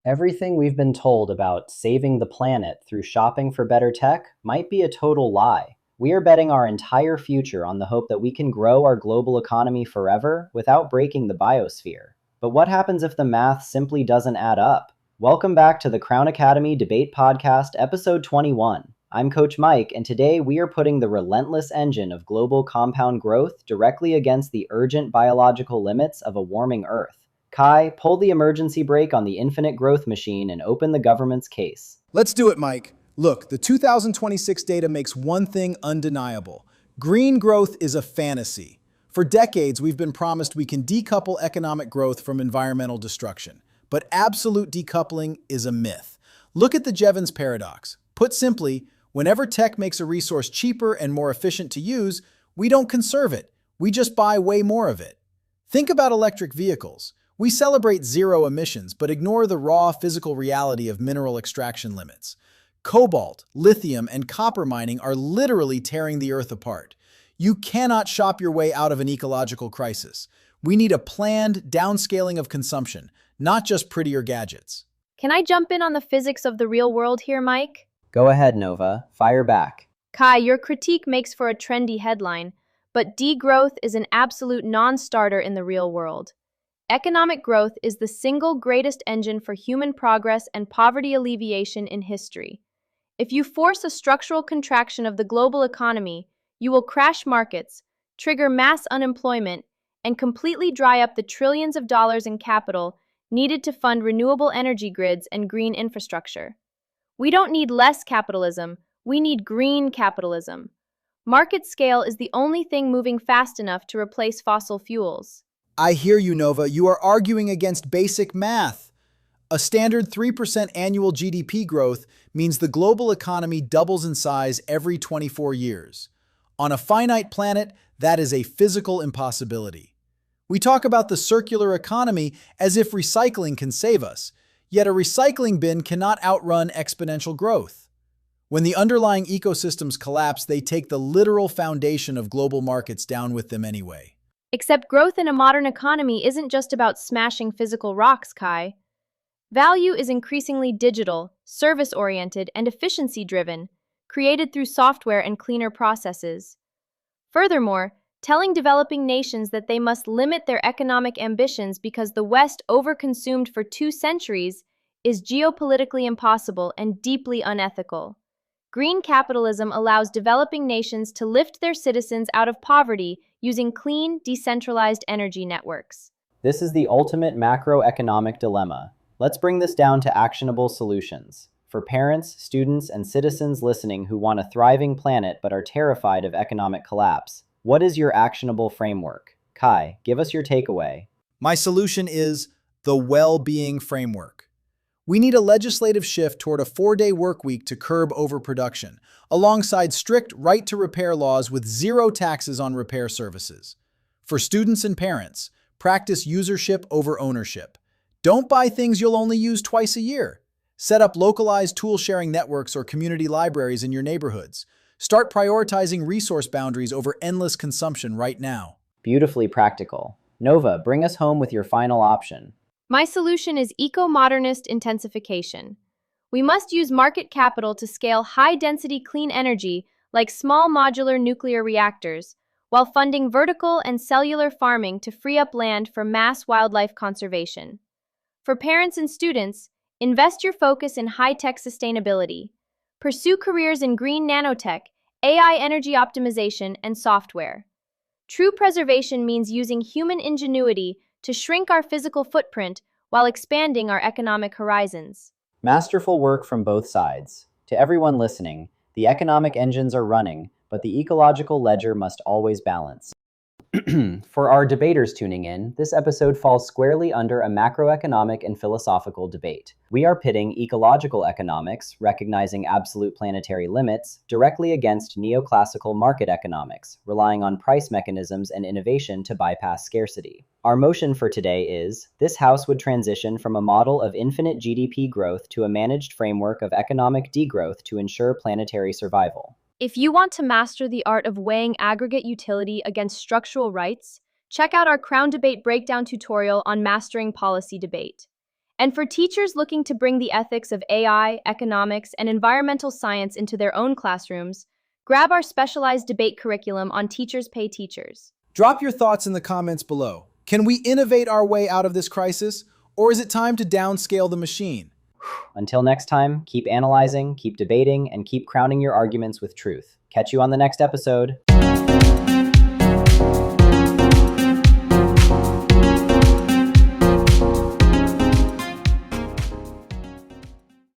Everything we've been told about saving the planet through shopping for better tech might be a total lie. We are betting our entire future on the hope that we can grow our global economy forever without breaking the biosphere. But what happens if the math simply doesn't add up? Welcome back to the Crown Academy Debate Podcast, episode 21. I'm Coach Mike, and today we are putting the relentless engine of global compound growth directly against the urgent biological limits of a warming Earth. Kai, pull the emergency brake on the infinite growth machine and open the government's case. Let's do it, Mike. Look, the 2026 data makes one thing undeniable. Green growth is a fantasy. For decades, we've been promised we can decouple economic growth from environmental destruction. But absolute decoupling is a myth. Look at the Jevons Paradox. Put simply, whenever tech makes a resource cheaper and more efficient to use, we don't conserve it. We just buy way more of it. Think about electric vehicles. We celebrate zero emissions, but ignore the raw physical reality of mineral extraction limits. Cobalt, lithium, and copper mining are literally tearing the Earth apart. You cannot shop your way out of an ecological crisis. We need a planned downscaling of consumption, not just prettier gadgets. Can I jump in on the physics of the real world here, Mike? Go ahead, Nova. Fire back. Kai, your critique makes for a trendy headline, but degrowth is an absolute non-starter in the real world. Economic growth is the single greatest engine for human progress and poverty alleviation in history. If you force a structural contraction of the global economy, you will crash markets, trigger mass unemployment, and completely dry up the trillions of dollars in capital needed to fund renewable energy grids and green infrastructure. We don't need less capitalism, we need green capitalism. Market scale is the only thing moving fast enough to replace fossil fuels. I hear you, Nova. You are arguing against basic math. A standard 3% annual GDP growth means the global economy doubles in size every 24 years. On a finite planet, that is a physical impossibility. We talk about the circular economy as if recycling can save us, yet a recycling bin cannot outrun exponential growth. When the underlying ecosystems collapse, they take the literal foundation of global markets down with them anyway. Except growth in a modern economy isn't just about smashing physical rocks, Kai. Value is increasingly digital, service-oriented, and efficiency-driven, created through software and cleaner processes. Furthermore, telling developing nations that they must limit their economic ambitions because the West overconsumed for 2 centuries is geopolitically impossible and deeply unethical. Green capitalism allows developing nations to lift their citizens out of poverty using clean, decentralized energy networks. This is the ultimate macroeconomic dilemma. Let's bring this down to actionable solutions. For parents, students, and citizens listening who want a thriving planet but are terrified of economic collapse, what is your actionable framework? Kai, give us your takeaway. My solution is the well-being framework. We need a legislative shift toward a 4-day work week to curb overproduction, alongside strict right-to-repair laws with zero taxes on repair services. For students and parents, practice usership over ownership. Don't buy things you'll only use twice a year. Set up localized tool-sharing networks or community libraries in your neighborhoods. Start prioritizing resource boundaries over endless consumption right now. Beautifully practical. Nova, bring us home with your final option. My solution is eco-modernist intensification. We must use market capital to scale high-density clean energy like small modular nuclear reactors, while funding vertical and cellular farming to free up land for mass wildlife conservation. For parents and students, invest your focus in high-tech sustainability. Pursue careers in green nanotech, AI energy optimization, and software. True preservation means using human ingenuity to shrink our physical footprint while expanding our economic horizons. Masterful work from both sides. To everyone listening, the economic engines are running, but the ecological ledger must always balance. For our debaters tuning in, this episode falls squarely under a macroeconomic and philosophical debate. We are pitting ecological economics, recognizing absolute planetary limits, directly against neoclassical market economics, relying on price mechanisms and innovation to bypass scarcity. Our motion for today is, this House would transition from a model of infinite GDP growth to a managed framework of economic degrowth to ensure planetary survival. If you want to master the art of weighing aggregate utility against structural rights, check out our Crown Debate breakdown tutorial on mastering policy debate. And for teachers looking to bring the ethics of AI, economics, and environmental science into their own classrooms, grab our specialized debate curriculum on Teachers Pay Teachers. Drop your thoughts in the comments below. Can we innovate our way out of this crisis, or is it time to downscale the machine? Until next time, keep analyzing, keep debating, and keep crowning your arguments with truth. Catch you on the next episode.